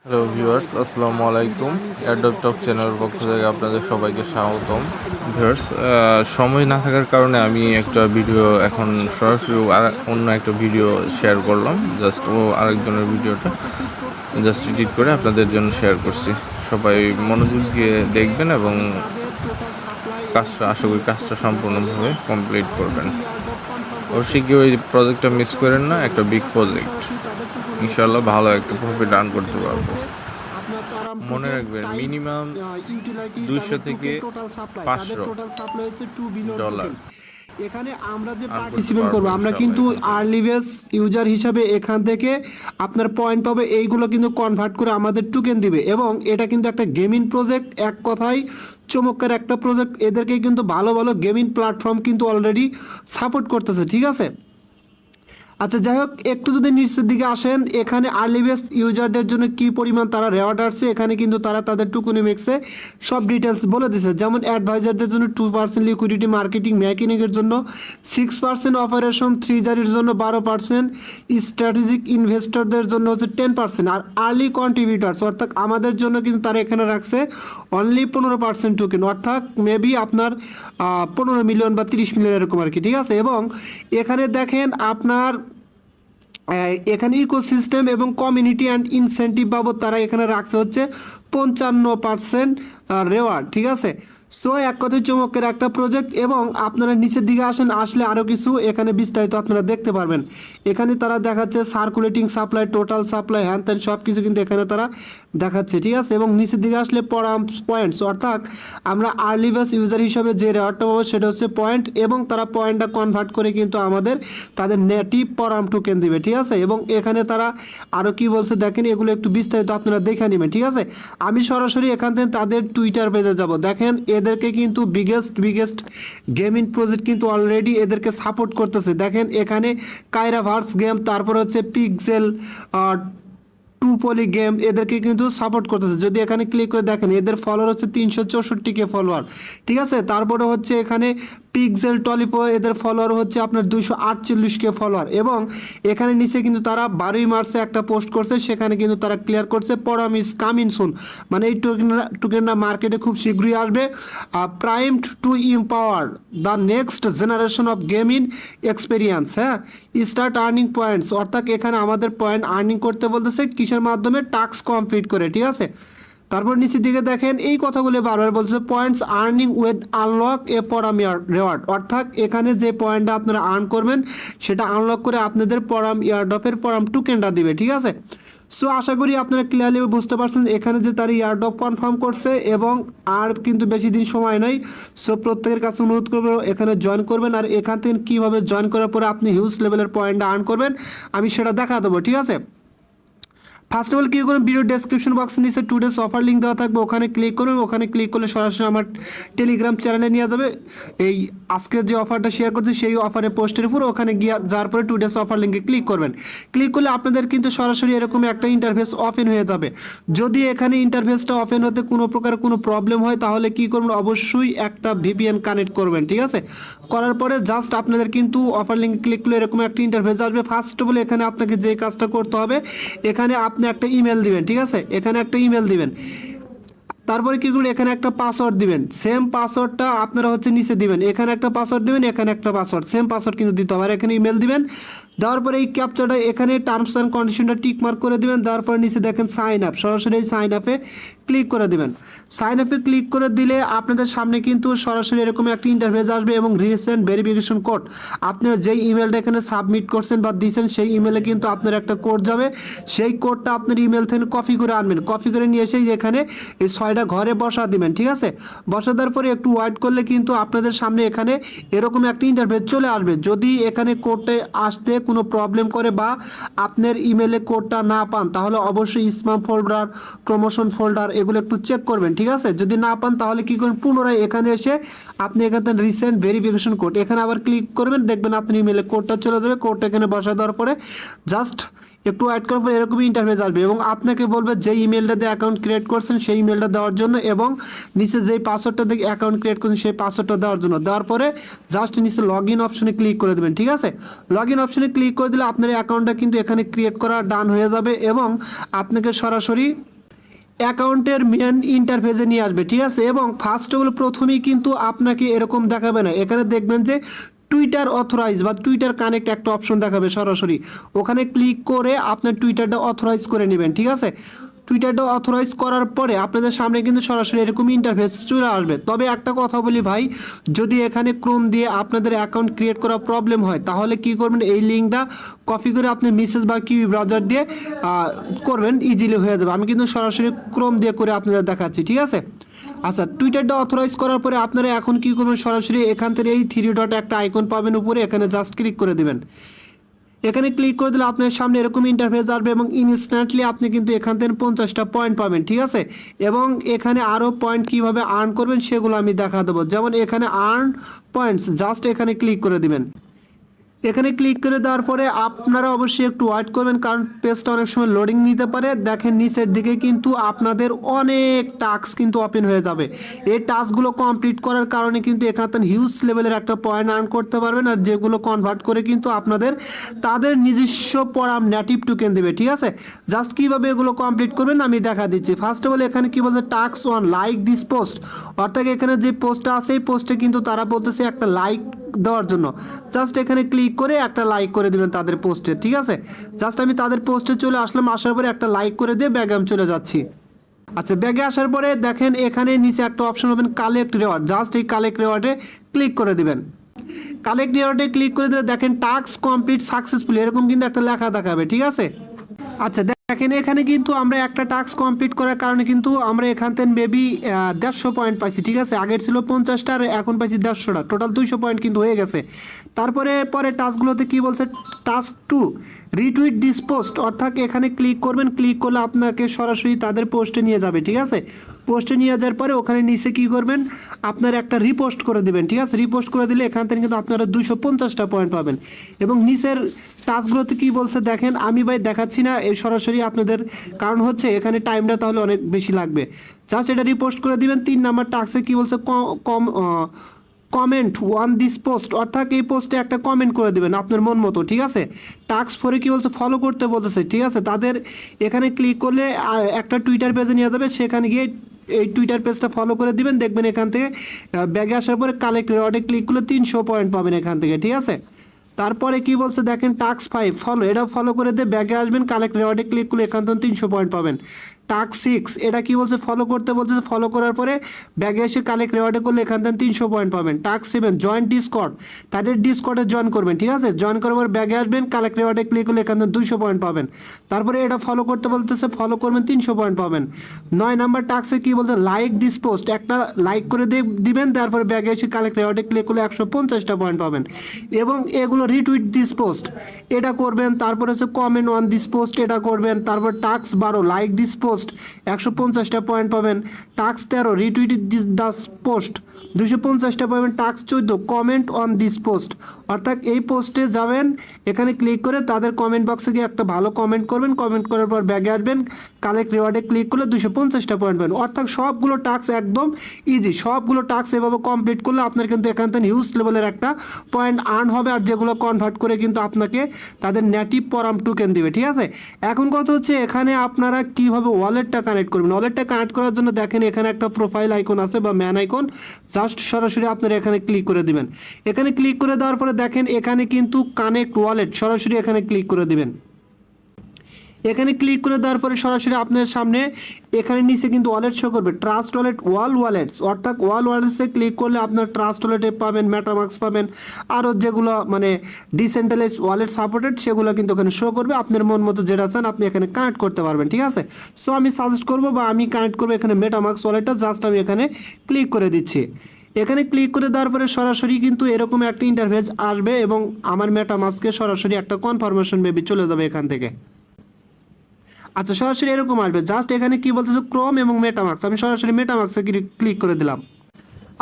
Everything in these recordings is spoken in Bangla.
হ্যালো ভিউয়ার্স, আসসালামু আলাইকুম। অ্যাডব টক চ্যানেলের পক্ষ থেকে আপনাদের সবাইকে স্বাগতম। ভিউয়ার্স, সময় না থাকার কারণে আমি একটা ভিডিও এখন সরাসরি অন্য একটা ভিডিও শেয়ার করলাম। জাস্ট আরেকজনের ভিডিওটা জাস্ট এডিট করে আপনাদের জন্য শেয়ার করছি। সবাই মনোযোগ দিয়ে দেখবেন এবং আশা করি কাজটা সম্পূর্ণভাবে কমপ্লিট করবেন। অবশ্যই কেউ এই প্রজেক্টটা মিস করেন না, একটা বিগ প্রজেক্ট। ইনশাল্লাহ ভালো একটা প্রফিট আর্ন করতে পারবো। মনে রাখবেন, মিনিমাম 200 থেকে 500 ডলার এখানে আমরা যে আর্ন করতে পার্টিসিপেট পারবো করবো আমরা ইনশাল্লাহ কিন্তু এখান থেকে। আর্লি বেস ইউজার হিসাবে এখান থেকে আপনার পয়েন্ট পাবে, এইগুলো কিন্তু কনভার্ট করে আমাদের টোকেন দিবে। এবং এটা কিন্তু একটা গেমিং প্রজেক্ট, এক কথায় চমৎকার একটা প্রজেক্ট। এদেরকে কিন্তু ভালো ভালো গেমিং প্ল্যাটফর্ম কিন্তু অলরেডি সাপোর্ট করতেছে, ঠিক আছে। আচ্ছা, যাই হোক, একটু যদি নিচের দিকে আসেন, এখানে আর্লি বেস্ট ইউজারদের জন্য কি পরিমাণ তারা রেওয়ার্ড আসছে, এখানে কিন্তু তারা তাদের টুকুনিমিক্সে সব ডিটেলস বলে দিচ্ছে। যেমন অ্যাডভাইজারদের জন্য 2% লিকুইডিটি, মার্কেটিং মেকানিকের জন্য 6%, অপারেশন থ্রিজারের জন্য 12%, স্ট্র্যাটেজিক ইনভেস্টরদের জন্য হচ্ছে 10%, আর আর্লি কন্ট্রিবিউটার্স অর্থাৎ আমাদের জন্য কিন্তু তারা এখানে রাখছে অনলি 15% টোকেন, অর্থাৎ মেবি আপনার 15 মিলিয়ন বা 30 মিলিয়ন এরকম আর কি, ঠিক আছে। এবং এখানে দেখেন আপনার এখানে ইকোসিস্টেম এবং কমিউনিটি অ্যান্ড ইনসেন্টিভ বাবদ তারা এখানে রাখছে হচ্ছে 55% রেওয়ার্ড, ঠিক আছে। সো এক কথায় চমকের একটা প্রজেক্ট। এবং আপনারা নিচের দিকে আসলে আরও কিছু এখানে বিস্তারিত আপনারা দেখতে পারবেন। এখানে তারা দেখাচ্ছে সার্কুলেটিং সাপ্লাই, টোটাল সাপ্লাই, হ্যান ত্যান সব কিছু কিন্তু এখানে তারা দেখাচ্ছে, ঠিক আছে। এবং নিচের দিকে আসলে পয়েন্টস, অর্থাৎ আমরা আর্লি বেস ইউজার হিসাবে যে রেওয়ার্ডটা পাবো সেটা হচ্ছে পয়েন্ট, এবং তারা পয়েন্টটা কনভার্ট করে কিন্তু আমাদের তাদের নেটিভ পরাম টোকেন দিবে, ঠিক আছে। এবং এখানে তারা আরও কি বলছে দেখেন, এগুলো একটু বিস্তারিত আপনারা দেখে নেবেন, ঠিক আছে। আমি সরাসরি এখান থেকে তাদের টুইটার পেজে যাব। দেখেন, এদেরকে কিন্তু বিগেস্ট গেমিং প্রজেক্ট কিন্তু অলরেডি এদেরকে সাপোর্ট করতেছে। দেখেন এখানে কাইরাভার্স গেম, তারপর হচ্ছে পিক্সেল টু পলি গেম এদেরকে কিন্তু সাপোর্ট করতেছে। যদি এখানে ক্লিক করে দেখেন, এদের ফলোয়ার হচ্ছে 364K ফলোয়ার, ঠিক আছে। তারপরে হচ্ছে এখানে পিক্সেল টলিপো, এদের ফলোয়ার হচ্ছে আপনার 248K ফলোয়ার। এবং এখানে নিচে কিন্তু তারা 12ই মার্চে একটা পোস্ট করছে, সেখানে কিন্তু তারা ক্লিয়ার করছে পরাম ইজ কামিং সুন, মানে এই টোকেনটা মার্কেটে খুব শীঘ্রই আসবে। Primed to empower the next generation of gaming experience, হ্যাঁ, স্টার্ট আর্নিং পয়েন্টস, অর্থাৎ এখানে আমাদের পয়েন্ট আর্নিং করতে বলতেছে কিসের মাধ্যমে, টাস্ক কমপ্লিট করে, ঠিক আছে। তারপর নিচের দিকে দেখেন এই কথাগুলো বারবার বলছে, points earning with unlock a পরাম রেওয়ার্ড, অর্থাৎ এখানে যে পয়েন্টটা আপনারা আর্ন করবেন সেটা আনলক করে আপনাদের পরাম ইয়ারডপের পরাম টোকেনটা দিবে, ঠিক আছে। সো আশা করি আপনারা ক্লিয়ারলি বুঝতে পারছেন এখানে যে তার ইয়ারডপ কনফার্ম করছে, এবং আর কিন্তু বেশি দিন সময় নেই। সো প্রত্যেকের কাছে অনুরোধ করবো এখানে জয়েন করবেন। আর এখান থেকে কীভাবে জয়েন করার পরে আপনি হিউজ লেভেলের পয়েন্টটা আর্ন করবেন আমি সেটা দেখা দেবো, ঠিক আছে। ফার্স্ট অফ অল কী করুন, ভিডিও ডেসক্রিপশন বক্সে নিচে টুডেস অফার লিঙ্ক দেওয়া থাকবে, ওখানে ক্লিক করুন। ওখানে ক্লিক করলে সরাসরি আমার টেলিগ্রাম চ্যানেলে নিয়ে যাবে। এই আজকের যে অফারটা শেয়ার করছি সেই অফারের পোস্টের উপর ওখানে গিয়ে যাওয়ার পরে টুডেস অফার লিঙ্কে ক্লিক করবেন। ক্লিক করলে আপনাদের কিন্তু সরাসরি এরকম একটা ইন্টারফেস ওপেন হয়ে যাবে। যদি এখানে ইন্টারফেসটা ওপেন হতে কোনো প্রকার কোনো প্রবলেম হয় তাহলে কী করবেন, অবশ্যই একটা ভিপিএন কানেক্ট করবেন, ঠিক আছে। করার পরে জাস্ট আপনাদের কিন্তু অফার লিঙ্কে ক্লিক করলে এরকম একটা ইন্টারফেস আসবে। ফার্স্ট অফ অল এখানে আপনাকে যে কাজটা করতে হবে, এখানে আপনি একটা ইমেল দিবেন, ঠিক আছে। এখানে একটা ইমেল দিবেন, তারপরে কি করবেন, এখানে একটা পাসওয়ার্ড দিবেন। সেম পাসওয়ার্ডটা আপনারা হচ্ছে নিচে দিবেন, এখানে একটা পাসওয়ার্ড দিবেন, এখানে একটা পাসওয়ার্ড, সেম পাসওয়ার্ড কিন্তু দিতে হবে। আর এখানে ইমেল দিবেন, দেওয়ার পরে এই ক্যাপচারটা এখানে টার্মস অ্যান্ড কন্ডিশনটা টিক মার্ক করে দিবেন। দেওয়ার পরে নিচে দেখেন সাইন আপ, সরাসরি এই সাইন আপে ক্লিক করে দিবেন। সাইন আপে ক্লিক করে দিলে আপনাদের সামনে কিন্তু সরাসরি এরকম একটা ইন্টারফেস আসবে, এবং রিসেন্ট ভেরিফিকেশন কোড, আপনি যেই ইমেলটা এখানে সাবমিট করছেন বা দিয়েছেন সেই ইমেলে কিন্তু আপনার একটা কোড যাবে। সেই কোডটা আপনার ইমেল থেকে কপি করে আনবেন, কপি করে নিয়ে এসে এখানে এই 6টা ঘরে বসা দিবেন, ঠিক আছে। বসা দেওয়ার পরে একটু ওয়েট করলে কিন্তু আপনাদের সামনে এখানে এরকম একটা ইন্টারফেস চলে আসবে। যদি এখানে কোডটা আসতে কোনো প্রবলেম করে বা আপনার ইমেলে কোডটা না পান তাহলে অবশ্যই স্প্যাম ফোল্ডার, প্রমোশন ফোল্ডার এগুলো একটু চেক করবেন, ঠিক আছে। যদি না পান তাহলে কি করবেন, পুনরায় এখানে এসে আপনি এখানে রিসেন্ট ভেরিফিকেশন কোড এখানে আবার ক্লিক করবেন, দেখবেন আপনার ইমেলে কোডটা চলে যাবে। কোডটা এখানে বসা দেওয়ার পরে জাস্ট একটু ওয়েট করার পর এরকমই ইন্টারফেস আসবে এবং আপনাকে বলবে যে ইমেলটা দিয়ে অ্যাকাউন্ট ক্রিয়েট করছেন সেই ইমেলটা দেওয়ার জন্য এবং নিচে যেই পাসওয়ার্ডটা দিয়ে অ্যাকাউন্ট ক্রিয়েট করছেন সেই পাসওয়ার্ডটা দেওয়ার জন্য। দেওয়ার পরে জাস্ট নিচে লগ ইন অপশনে ক্লিক করে দেবেন, ঠিক আছে। লগ ইন অপশনে ক্লিক করে দিলে আপনার অ্যাকাউন্টটা কিন্তু এখানে ক্রিয়েট করা ডান হয়ে যাবে এবং আপনাকে সরাসরি অ্যাকাউন্টের মেন ইন্টারফেসে নিয়ে আসবে, ঠিক আছে। এবং ফার্স্ট অফ অল প্রথমেই কিন্তু আপনাকে এরকম দেখাবে না, এখানে দেখবেন যে টুইটার অথরাইজ বা টুইটার কানেক্ট একটা অপশন দেখাবে সরাসরি, ওখানে ক্লিক করে আপনার টুইটারটা অথরাইজ করে নেবেন, ঠিক আছে। টুইটারটা অথরাইজ করার পরে আপনাদের সামনে কিন্তু সরাসরি এরকম ইন্টারফেস চলে আসবে। তবে একটা কথা বলি ভাই, যদি এখানে ক্রোম দিয়ে আপনাদের অ্যাকাউন্ট ক্রিয়েট করা প্রবলেম হয় তাহলে কি করবেন, এই লিঙ্কটা কপি করে আপনি মেসেজ বা কিউ ব্রাউজার দিয়ে করবেন, ইজিলি হয়ে যাবে। আমি কিন্তু সরাসরি ক্রোম দিয়ে করে আপনাদের দেখাচ্ছি, ঠিক আছে। আচ্ছা, টুইটারটা অথরাইজ করার পরে আপনারা এখন কি করবেন, সরাসরি এখান থেকে এই থ্রি ডট একটা আইকন পাবেন উপরে, এখানে জাস্ট ক্লিক করে দিবেন। এখানে ক্লিক করে দিলে আপনার সামনে এরকম ইন্টারফেস আসবে এবং ইনস্ট্যান্টলি আপনি কিন্তু এখান থেকে 50টা পয়েন্ট পাবেন, ঠিক আছে। এবং এখানে আরও পয়েন্ট কিভাবে আর্ন করবেন সেগুলো আমি দেখা দেবো। যেমন এখানে আর্ন পয়েন্টস, জাস্ট এখানে ক্লিক করে দিবেন। এখানে ক্লিক করে দেওয়ার পরে আপনারা অবশ্যই একটু ওয়েট করবেন, কারণ পেজটা অনেক সময় লোডিং নিতে পারে। দেখেন নিচের দিকে কিন্তু আপনাদের অনেক টাস্ক কিন্তু ওপেন হয়ে যাবে। এই টাস্কগুলো কমপ্লিট করার কারণে কিন্তু এখানে হিউজ লেভেলের একটা পয়েন্ট আর্ন করতে পারবেন, আর যেগুলো কনভার্ট করে কিন্তু আপনাদের তাদের নিজস্ব পরাম নেটিভ টোকেন দেবে, ঠিক আছে। জাস্ট কীভাবে এগুলো কমপ্লিট করবেন আমি দেখা দিচ্ছি। ফার্স্ট অফ অল এখানে কী বলছে, task one like this post, অর্থাৎ এখানে যে পোস্টটা আছে এই পোস্টে কিন্তু তারা বলতেছে একটা লাইক দেওয়ার জন্য। জাস্ট এখানে ক্লিক করে একটা লাইক করে দিবেন তাদের পোস্টে, ঠিক আছে। জাস্ট আমি তাদের পোস্টে চলে আসলাম, আসার পরে একটা লাইক করে দিয়ে ব্যাগে আমি চলে যাচ্ছি। আচ্ছা, ব্যাগে আসার পরে দেখেন এখানে নিচে একটা অপশন পাবেন কালেক্ট রিওয়ার্ড, জাস্ট এই কালেক্ট রিওয়ার্ডে ক্লিক করে দিবেন। কালেক্ট রিওয়ার্ডে ক্লিক করে দিলে দেখেন টাস্ক কমপ্লিট সাকসেসফুলি এরকম কিন্তু একটা লেখা দেখাবে, ঠিক আছে। আচ্ছা দেখেন এখানে কিন্তু আমরা একটা টাস্ক কমপ্লিট করার কারণে কিন্তু আমরা এখান থেকে মেবি 150 পয়েন্ট পাইছি, ঠিক আছে। আগের ছিল 50টা আর এখন পাইছি 150টা, টোটাল 200 পয়েন্ট কিন্তু হয়ে গেছে। তারপরে পরে টাস্কগুলোতে কি বলছে, টাস্ক 2 রিটুইট দিস পোস্ট, অর্থাৎ এখানে ক্লিক করবেন, ক্লিক করলে আপনাকে সরাসরি তাদের পোস্টে নিয়ে যাবে, ঠিক আছে। পোস্টে নিয়ে যাওয়ার পরে ওখানে নিচে কি করবেন, আপনার একটা রিপোস্ট করে দেবেন, ঠিক আছে। রিপোস্ট করে দিলে এখান থেকে কিন্তু আপনারা 250টা পয়েন্ট পাবেন। এবং নিচের টাস্কগুলোতে কি বলছে দেখেন, আমি ভাই দেখাচ্ছি না এই সরাসরি আপনাদের, কারণ হচ্ছে এখানে টাইমটা তাহলে অনেক বেশি লাগবে। জাস্ট এটা রিপোস্ট করে দিবেন। 3 নাম্বার টাস্কে কি বলছে, কমেন্ট ওয়ান দিস পোস্ট, অর্থাৎ এই পোস্টে একটা কমেন্ট করে দিবেন আপনার মন মতো, ঠিক আছে। টাস্ক 4 কি বলছে, ফলো করতে বলতেছে, ঠিক আছে। তাদের এখানে ক্লিক করলে একটা টুইটার পেজে নিয়ে যাবে, সেখানে গিয়ে এই টুইটার পেজটা ফলো করে দিবেন। দেখবেন এখান থেকে ব্যাগে আসার পরে কালেক্ট রিওয়ার্ডে ক্লিক করলে 300 পয়েন্ট পাবেন এখান থেকে, ঠিক আছে। তারপরে কি বলছে দেখেন টাস্ক 5 ফলো, এটা ফলো করে দিয়ে ব্যাগে আসবেন, কালেক্ট রিওয়ার্ডে ক্লিক করলে এখান থেকে 300 পয়েন্ট পাবেন। টাস্ক 6 এটা কি বলছে, ফলো করতে বলতেছে, ফলো করার পরে ব্যাগে এসে কালেক্ট রিওয়ার্ডে করলে এখান থেকে 300 পয়েন্ট পাবেন। টাস্ক 7 জয়েন ডিসকর্ড, তাদের ডিসকর্ডে জয়েন করবেন, ঠিক আছে। জয়েন করার পর ব্যাগে আসবেন, কালেক্ট রিওয়ার্ডে ক্লিক করলে এখান থেকে 200 পয়েন্ট পাবেন। তারপরে এটা ফলো করতে বলতেছে, ফলো করবেন, 300 পয়েন্ট পাবেন। 9 নাম্বার টাস্কে কি বলতে, লাইক দিস পোস্ট, একটা লাইক করে দিবেন, তারপরে ব্যাগে এসে কালেক্ট রিওয়ার্ডে ক্লিক করলে 150টা পয়েন্ট পাবেন। এবং এগুলো রিটুইট দিস পোস্ট এটা করবেন, তারপরে হচ্ছে কমেন্ট অন দিস পোস্ট এটা করবেন। তারপর টাস্ক 12 লাইক দিস পোস্ট 150টা পয়েন্ট পাবেন। টাস্ক 13 রিটুইট দিস পোস্ট 250টা পাবেন। Task 14 comment on this post, অর্থাৎ এই পোস্টে যাবেন, এখানে ক্লিক করে তাদের কমেন্ট বক্সে গিয়ে একটা ভালো কমেন্ট করবেন, কমেন্ট করার পর ব্যাগে আসবেন, কালেক্ট রিওয়ার্ডে ক্লিক করলে 250টা পয়েন্ট পাবেন। অর্থাৎ সবগুলো টাস্ক একদম ইজি, সবগুলো টাস্ক এভাবে কমপ্লিট করলে আপনার কিন্তু এখান থেকে হিউজ লেভেলের একটা পয়েন্ট আর্ন হবে, আর যেগুলো কনভার্ট করে কিন্তু আপনাকে তাদের নেটিভ পরাম টোকেন দিবে, ঠিক আছে। এখন কথা হচ্ছে এখানে আপনারা কিভাবে ওয়ালেটটা কানেক্ট করবেন। ওয়ালেটটা কানেক্ট করার জন্য দেখেন এখানে একটা প্রোফাইল আইকন আছে বা ম্যান আইকন, জাস্ট সরাসরি আপনারা এখানে ক্লিক করে দিবেন। এখানে ক্লিক করে দেওয়ার পরে দেখেন এখানে কিন্তু কানেক্ট ওয়ালেট, সরাসরি এখানে ক্লিক করে দিবেন। এখানে ক্লিক করে দেওয়ার পরে সরাসরি আপনার সামনে এখানে নিচে কিন্তু ওয়ালেট শো করবে, ট্রাস্ট ওয়ালেট, ওয়াল ওয়ালেটস, অর্থাৎ ওয়াল ওয়ালেটসে ক্লিক করলে আপনার ট্রাস্ট ওয়ালেটে পাবেন, মেটামাস্ক পাবেন, আরও যেগুলো মানে ডিসেন্ট্রালাইজ ওয়ালেট সাপোর্টেড সেগুলো কিন্তু এখানে শো করবে। আপনার মন মতো যেটা চান আপনি এখানে কানেক্ট করতে পারবেন, ঠিক আছে। সো আমি সাজেস্ট করবো বা আমি কানেক্ট করবো এখানে মেটামাস্ক ওয়ালেটটা, জাস্ট আমি এখানে ক্লিক করে দিচ্ছি। এখানে ক্লিক করে দেওয়ার পরে সরাসরি কিন্তু এরকম একটা ইন্টারফেস আসবে এবং আমার মেটামাস্কে সরাসরি একটা কনফার্মেশন মেবি চলে যাবে এখান থেকে। আচ্ছা, সরাসরি এরকম আসবে, জাস্ট এখানে কি বলতেছে ক্রোম এবং মেটামাস্ক, আমি সরাসরি মেটামাস্কে ক্লিক করে দিলাম।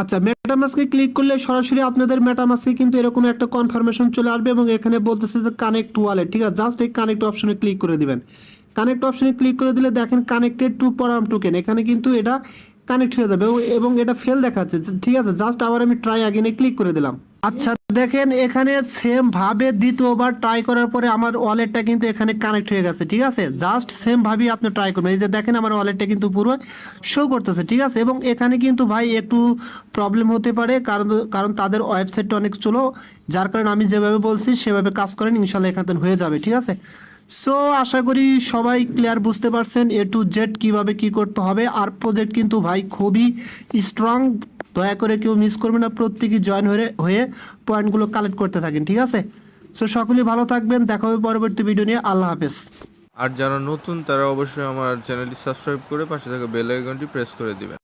আচ্ছা, মেটামাস্কে ক্লিক করলে সরাসরি আপনাদের মেটামাস্কে কিন্তু এরকম একটা কনফার্মেশন চলে আসবে এবং এখানে বলতেছে যে কানেক্ট ওয়ালেট, ঠিক আছে। জাস্ট এই কানেক্ট অপশনে ক্লিক করে দিবেন। কানেক্ট অপশনে ক্লিক করে দিলে দেখেন কানেক্টেড টু পরাম টোকেন, এখানে কিন্তু এটা কানেক্ট হয়ে যাবে এবং এটা ফেল দেখাচ্ছে, ঠিক আছে। জাস্ট আবার আমি ট্রাই আগেনে ক্লিক করে দিলাম। আচ্ছা দেখেন এখানে সেম ভাবে দ্বিতীয়বার ট্রাই করার পরে আমার ওয়ালেটটা কিন্তু এখানে কানেক্ট হয়ে গেছে, ঠিক আছে। জাস্ট সেম ভাবেই আপনি ট্রাই করবেন। এই যে দেখেন আমার ওয়ালেটটা কিন্তু পুরো শো করতেছে, ঠিক আছে। এবং এখানে কিন্তু ভাই একটু প্রবলেম হতে পারে, কারণ কারণ তাদের ওয়েবসাইটটা অনেক চলো, যার কারণে আমি যেভাবে বলছি সেভাবে কাজ করেন, ইনশাল্লাহ এখান থেকে হয়ে যাবে, ঠিক আছে। সো আশা করি সবাই ক্লিয়ার বুঝতে পারছেন এ টু জেড কীভাবে কী করতে হবে। আর প্রজেক্ট কিন্তু ভাই খুবই স্ট্রং, দয়া করে কেউ মিস করবে না, প্রত্যেকেই জয়েন হয়ে পয়েন্টগুলো কালেক্ট করতে থাকেন, ঠিক আছে। সো সকলেই ভালো থাকবেন, দেখা হবে পরবর্তী ভিডিও নিয়ে। আল্লাহ হাফেজ। আর যারা নতুন তারা অবশ্যই আমার চ্যানেলটি সাবস্ক্রাইব করে পাশে থাকা বেল আইকনটি প্রেস করে দিবেন।